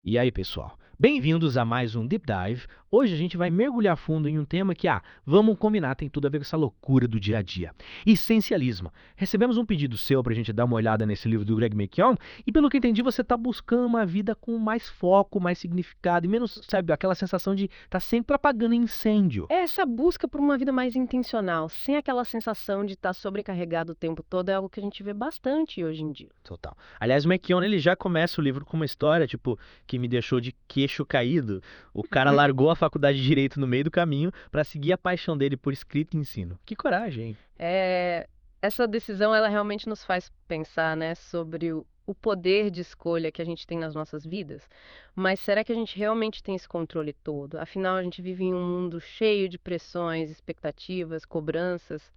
E aí, pessoal? Bem-vindos a mais um Deep Dive. Hoje a gente vai mergulhar fundo em um tema que, vamos combinar, tem tudo a ver com essa loucura do dia a dia. Essencialismo. Recebemos um pedido seu para a gente dar uma olhada nesse livro do Greg McKeown e, pelo que entendi, você está buscando uma vida com mais foco, mais significado e menos, sabe, aquela sensação de estar sempre apagando incêndio. Essa busca por uma vida mais intencional, sem aquela sensação de estar sobrecarregado o tempo todo, é algo que a gente vê bastante hoje em dia. Total. Aliás, o McKeown, ele já começa o livro com uma história, tipo, que me deixou de queixo caído. O cara largou a faculdade de Direito no meio do caminho para seguir a paixão dele por escrita e ensino. Que coragem, hein? É, essa decisão, ela realmente nos faz pensar, né, sobre o poder de escolha que a gente tem nas nossas vidas. Mas será que a gente realmente tem esse controle todo? Afinal, a gente vive em um mundo cheio de pressões, expectativas, cobranças.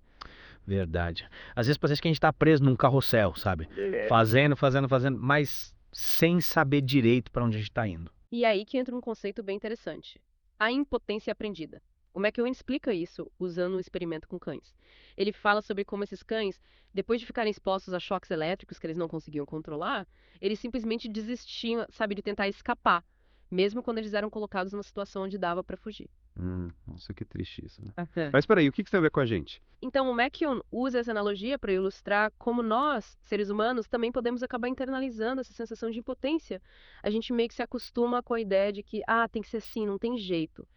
Verdade. Às vezes parece que a gente tá preso num carrossel, sabe? Fazendo, fazendo, fazendo, mas sem saber direito para onde a gente tá indo. E aí que entra um conceito bem interessante: a impotência aprendida. O McEwen explica isso usando um experimento com cães. Ele fala sobre como esses cães, depois de ficarem expostos a choques elétricos que eles não conseguiam controlar, eles simplesmente desistiam, sabe, de tentar escapar, mesmo quando eles eram colocados numa situação onde dava para fugir. Nossa, que triste isso, né? Aham. Mas peraí, o que isso tem a ver com a gente? Então, o McEwen usa essa analogia para ilustrar como nós, seres humanos, também podemos acabar internalizando essa sensação de impotência. A gente meio que se acostuma com a ideia de que, tem que ser assim, não tem jeito.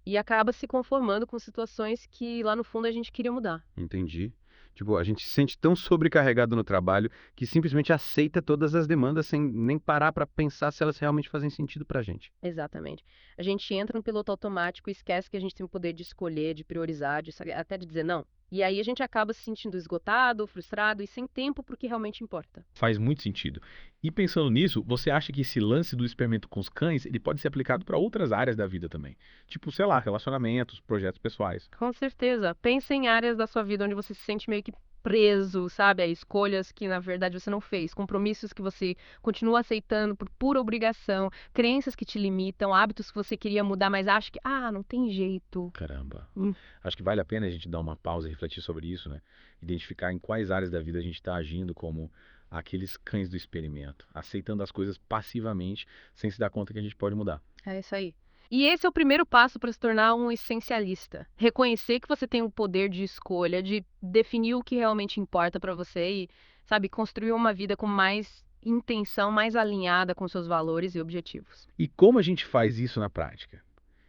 E acaba se conformando com situações que lá no fundo a gente queria mudar. Entendi. Tipo, a gente se sente tão sobrecarregado no trabalho que simplesmente aceita todas as demandas sem nem parar pra pensar se elas realmente fazem sentido pra gente. Exatamente. A gente entra no piloto automático e esquece que a gente tem o poder de escolher, de priorizar, até de dizer não. E aí a gente acaba se sentindo esgotado, frustrado e sem tempo para o que realmente importa. Faz muito sentido. E pensando nisso, você acha que esse lance do experimento com os cães, ele pode ser aplicado para outras áreas da vida também? Tipo, sei lá, relacionamentos, projetos pessoais. Com certeza. Pense em áreas da sua vida onde você se sente meio que preso, sabe? A escolhas que na verdade você não fez, compromissos que você continua aceitando por pura obrigação, crenças que te limitam, hábitos que você queria mudar, mas acha que, não tem jeito. Caramba. Hum. Acho que vale a pena a gente dar uma pausa e refletir sobre isso, né? Identificar em quais áreas da vida a gente está agindo como aqueles cães do experimento, aceitando as coisas passivamente, sem se dar conta que a gente pode mudar. É isso aí. E esse é o primeiro passo para se tornar um essencialista. Reconhecer que você tem o poder de escolha, de definir o que realmente importa para você e, sabe, construir uma vida com mais intenção, mais alinhada com seus valores e objetivos. E como a gente faz isso na prática?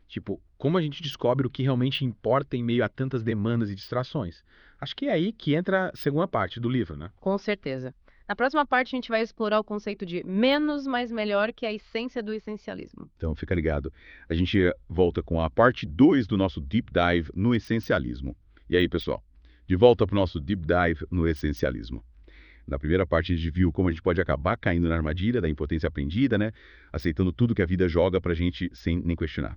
Tipo, como a gente descobre o que realmente importa em meio a tantas demandas e distrações? Acho que é aí que entra a segunda parte do livro, né? Com certeza. Na próxima parte, a gente vai explorar o conceito de menos, mas melhor, que é a essência do essencialismo. Então, fica ligado. A gente volta com a parte 2 do nosso Deep Dive no essencialismo. E aí, pessoal? De volta para o nosso Deep Dive no essencialismo. Na primeira parte, a gente viu como a gente pode acabar caindo na armadilha da impotência aprendida, né? Aceitando tudo que a vida joga pra gente sem nem questionar.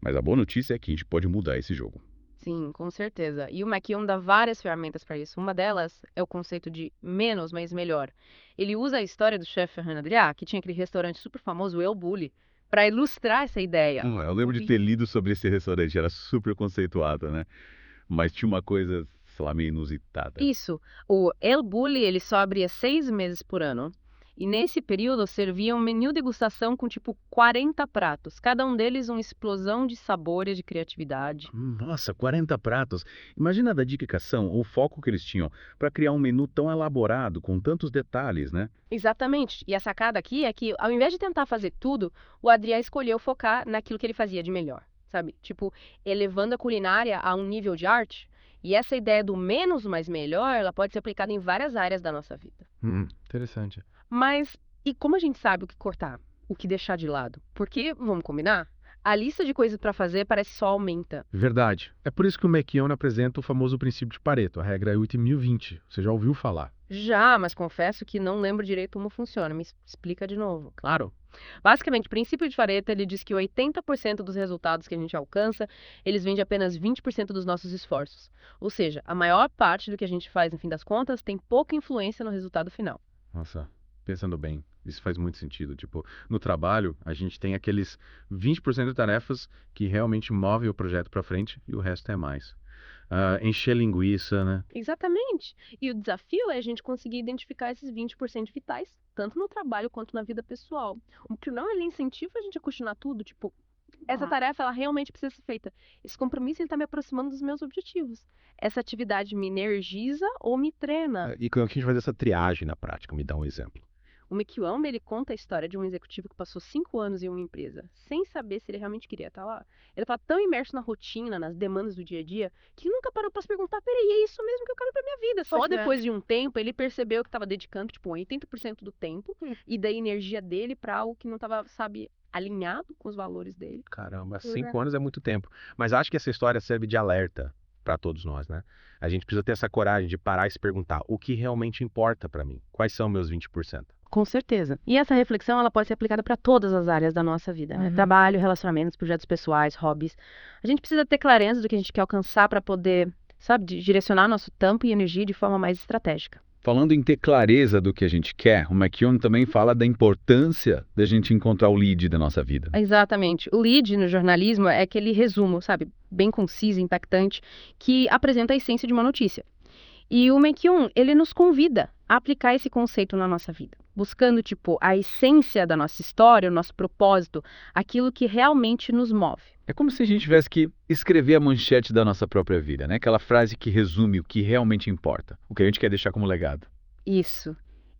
Mas a boa notícia é que a gente pode mudar esse jogo. Sim, com certeza. E o McKeown dá várias ferramentas para isso. Uma delas é o conceito de menos, mas melhor. Ele usa a história do chefe Ferran Adrià, que tinha aquele restaurante super famoso, o El Bulli, para ilustrar essa ideia. Eu lembro de ter lido sobre esse restaurante, era super conceituado, né? Mas tinha uma coisa, sei lá, meio inusitada. Isso. O El Bulli, ele só abria 6 meses por ano. E nesse período servia um menu degustação com tipo 40 pratos, cada um deles uma explosão de sabores, de criatividade. Nossa, 40 pratos. Imagina a dedicação, o foco que eles tinham para criar um menu tão elaborado, com tantos detalhes, né? Exatamente. E a sacada aqui é que, ao invés de tentar fazer tudo, o Adrià escolheu focar naquilo que ele fazia de melhor, sabe? Tipo, elevando a culinária a um nível de arte. E essa ideia do menos mais melhor, ela pode ser aplicada em várias áreas da nossa vida. Interessante. Mas e como a gente sabe o que cortar, o que deixar de lado? Porque, vamos combinar, a lista de coisas para fazer parece só aumenta. Verdade. É por isso que o McKeown apresenta o famoso princípio de Pareto, a regra 80-20. Você já ouviu falar? Já, mas confesso que não lembro direito como funciona. Me explica de novo. Claro. Basicamente, o princípio de Pareto, ele diz que 80% dos resultados que a gente alcança, eles vêm de apenas 20% dos nossos esforços. Ou seja, a maior parte do que a gente faz, no fim das contas, tem pouca influência no resultado final. Nossa, pensando bem, isso faz muito sentido. Tipo, no trabalho, a gente tem aqueles 20% de tarefas que realmente movem o projeto para frente e o resto é mais. encher linguiça, né? Exatamente. E o desafio é a gente conseguir identificar esses 20% vitais, tanto no trabalho quanto na vida pessoal. O que não ele incentiva a gente a questionar tudo, tipo, essa tarefa ela realmente precisa ser feita. Esse compromisso ele está me aproximando dos meus objetivos. Essa atividade me energiza ou me treina. E como é que a gente faz essa triagem na prática? Me dá um exemplo. O Mikiwambe, ele conta a história de um executivo que passou 5 anos em uma empresa, sem saber se ele realmente queria estar lá. Ele estava tão imerso na rotina, nas demandas do dia a dia, que nunca parou para se perguntar, peraí, é isso mesmo que eu quero para minha vida? Só Pois é. depois de um tempo, ele percebeu que estava dedicando, tipo, 80% do tempo e da energia dele para algo que não estava, sabe, alinhado com os valores dele. Caramba, Pois 5 é. anos é muito tempo. Mas acho que essa história serve de alerta para todos nós, né? A gente precisa ter essa coragem de parar e se perguntar o que realmente importa para mim? Quais são meus 20%? Com certeza. E essa reflexão ela pode ser aplicada para todas as áreas da nossa vida, né? Uhum. Trabalho, relacionamentos, projetos pessoais, hobbies. A gente precisa ter clareza do que a gente quer alcançar para poder, sabe, direcionar nosso tempo e energia de forma mais estratégica. Falando em ter clareza do que a gente quer, o McKeown também fala da importância da gente encontrar o lead da nossa vida. Exatamente. O lead no jornalismo é aquele resumo, sabe, bem conciso, impactante, que apresenta a essência de uma notícia. E o McKeown, ele nos convida a aplicar esse conceito na nossa vida, buscando, tipo, a essência da nossa história, o nosso propósito, aquilo que realmente nos move. É como se a gente tivesse que escrever a manchete da nossa própria vida, né? Aquela frase que resume o que realmente importa, o que a gente quer deixar como legado. Isso.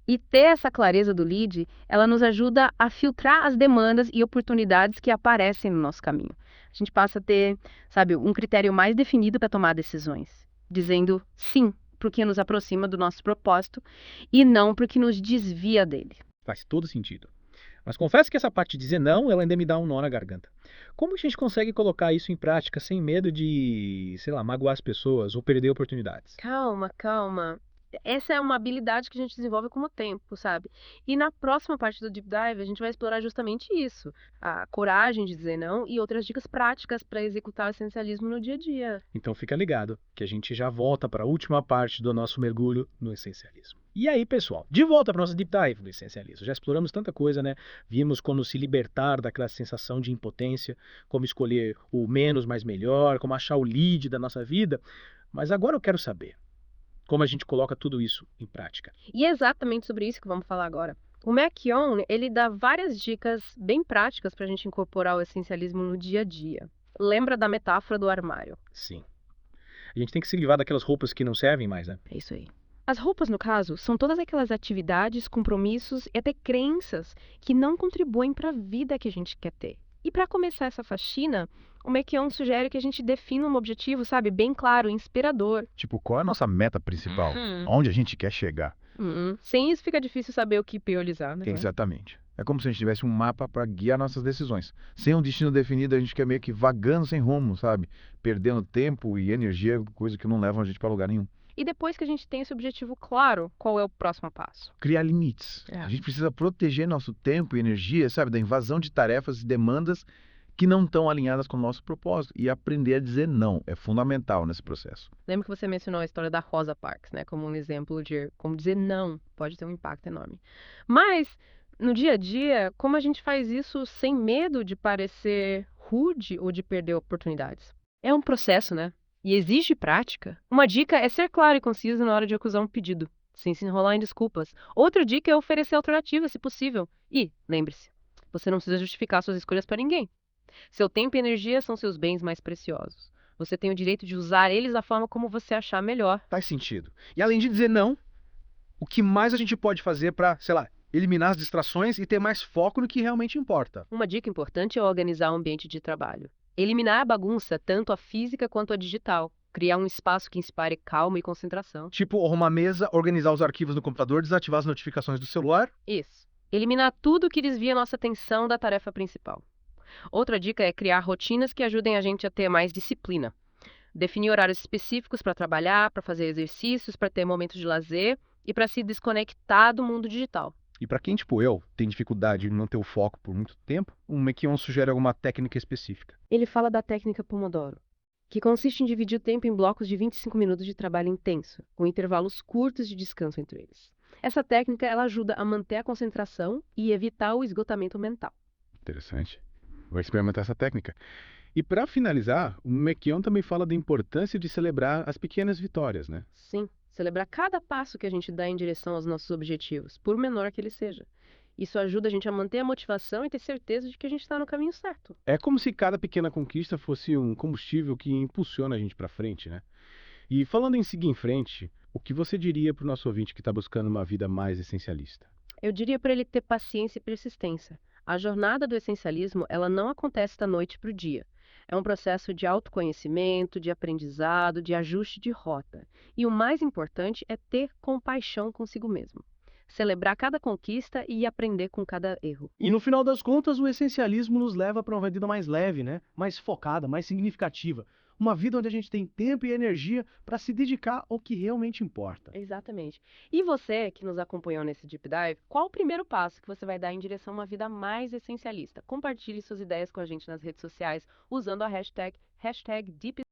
E ter essa clareza do lead, ela nos ajuda a filtrar as demandas e oportunidades que aparecem no nosso caminho. A gente passa a ter, sabe, um critério mais definido para tomar decisões, dizendo sim para o que nos aproxima do nosso propósito e não para o que nos desvia dele. Faz todo sentido. Mas confesso que essa parte de dizer não, ela ainda me dá um nó na garganta. Como a gente consegue colocar isso em prática sem medo de, sei lá, magoar as pessoas ou perder oportunidades? Calma, calma. Essa é uma habilidade que a gente desenvolve com o tempo, sabe? E na próxima parte do Deep Dive, a gente vai explorar justamente isso. A coragem de dizer não e outras dicas práticas para executar o essencialismo no dia a dia. Então fica ligado, que a gente já volta para a última parte do nosso mergulho no essencialismo. E aí, pessoal, de volta para o nosso Deep Dive do essencialismo. Já exploramos tanta coisa, né? Vimos como se libertar daquela sensação de impotência, como escolher o menos mais melhor, como achar o lead da nossa vida. Mas agora eu quero saber como a gente coloca tudo isso em prática. E é exatamente sobre isso que vamos falar agora. O McKeown, ele dá várias dicas bem práticas para a gente incorporar o essencialismo no dia a dia. Lembra da metáfora do armário? Sim. A gente tem que se livrar daquelas roupas que não servem mais, né? É isso aí. As roupas, no caso, são todas aquelas atividades, compromissos e até crenças que não contribuem para a vida que a gente quer ter. E para começar essa faxina, o McKeown sugere que a gente defina um objetivo, sabe, bem claro, inspirador. Tipo, qual é a nossa meta principal? Uhum. Onde a gente quer chegar? Sem isso fica difícil saber o que priorizar, né? Exatamente. É como se a gente tivesse um mapa para guiar nossas decisões. Sem um destino definido, a gente fica meio que vagando sem rumo, sabe? Perdendo tempo e energia, coisa que não levam a gente para lugar nenhum. E depois que a gente tem esse objetivo claro, qual é o próximo passo? Criar limites. É. A gente precisa proteger nosso tempo e energia, sabe? Da invasão de tarefas e demandas que não estão alinhadas com o nosso propósito. E aprender a dizer não é fundamental nesse processo. Lembra que você mencionou a história da Rosa Parks, né? Como um exemplo de como dizer não pode ter um impacto enorme. Mas, no dia a dia, como a gente faz isso sem medo de parecer rude ou de perder oportunidades? É um processo, né? E exige prática. Uma dica é ser claro e conciso na hora de acusar um pedido, sem se enrolar em desculpas. Outra dica é oferecer alternativas, se possível. E, lembre-se, você não precisa justificar suas escolhas para ninguém. Seu tempo e energia são seus bens mais preciosos. Você tem o direito de usar eles da forma como você achar melhor. Faz sentido. E além de dizer não, o que mais a gente pode fazer para, sei lá, eliminar as distrações e ter mais foco no que realmente importa? Uma dica importante é organizar o ambiente de trabalho. Eliminar a bagunça, tanto a física quanto a digital. Criar um espaço que inspire calma e concentração. Tipo, arrumar mesa, organizar os arquivos no computador, desativar as notificações do celular. Isso. Eliminar tudo que desvia nossa atenção da tarefa principal. Outra dica é criar rotinas que ajudem a gente a ter mais disciplina. Definir horários específicos para trabalhar, para fazer exercícios, para ter momentos de lazer e para se desconectar do mundo digital. E para quem, tipo eu, tem dificuldade em manter o foco por muito tempo, o McKeown sugere alguma técnica específica. Ele fala da técnica Pomodoro, que consiste em dividir o tempo em blocos de 25 minutos de trabalho intenso, com intervalos curtos de descanso entre eles. Essa técnica ela ajuda a manter a concentração e evitar o esgotamento mental. Interessante. Vou experimentar essa técnica. E para finalizar, o McKeown também fala da importância de celebrar as pequenas vitórias, né? Sim, celebrar cada passo que a gente dá em direção aos nossos objetivos, por menor que ele seja. Isso ajuda a gente a manter a motivação e ter certeza de que a gente está no caminho certo. É como se cada pequena conquista fosse um combustível que impulsiona a gente para frente, né? E falando em seguir em frente, o que você diria para o nosso ouvinte que está buscando uma vida mais essencialista? Eu diria para ele ter paciência e persistência. A jornada do essencialismo, ela não acontece da noite para o dia. É um processo de autoconhecimento, de aprendizado, de ajuste de rota. E o mais importante é ter compaixão consigo mesmo. Celebrar cada conquista e aprender com cada erro. E no final das contas, o essencialismo nos leva para uma vida mais leve, né? Mais focada, mais significativa. Uma vida onde a gente tem tempo e energia para se dedicar ao que realmente importa. Exatamente. E você que nos acompanhou nesse Deep Dive, qual o primeiro passo que você vai dar em direção a uma vida mais essencialista? Compartilhe suas ideias com a gente nas redes sociais usando a hashtag Deep